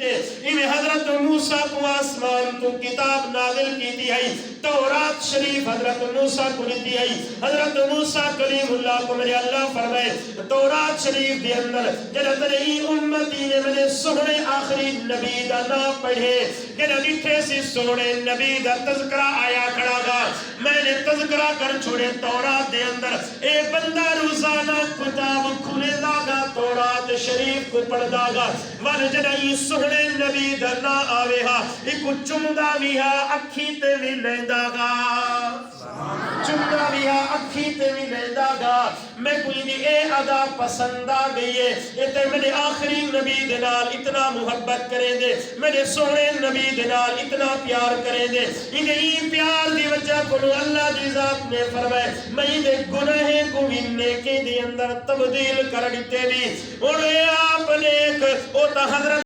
कीते इवें हजरत मूसा को आसमान तो किताब नाज़िल कीती है तौरात शरीफ हजरत मूसा को दी है हजरत मूसा कलीमुल्लाह को मेरे अल्लाह फरमाए तौरात शरीफ के अंदर जरा तेरी उम्मती ने मैंने सोहने आखिरी नबी दा नाम पढ़े जरा डिठे सी सोहने नबी दा तज़किरा आया खड़ा गा मैंने तज़किरा कर छोड़े तौरात दे अंदर ए बंदा रोजाना किताब खुले लागा तौरात शरीफ को पढ़दा गा वल जरा ई सोहने नबी दा ना आवे हा एक चुमदा भी हा अखी ते भी लेंदा गा चुमदा भी हा अखी ते भी लेंदा गा मैं कोई दी ए अदा पसंद आ गई है ये ते मेरे आखिरी नबी दे नाल इतना मुहब्बत करेंगे मेरे सोहने नबी दे नाल इतना प्यार करेंगे इने ई प्यार दी वजह को अल्लाह दी जात ने फरमाया मैं दे गुनाह को भी नेकी दे अंदर तब्दील कर दिते दी हुण आपने एक ओ ता हजरत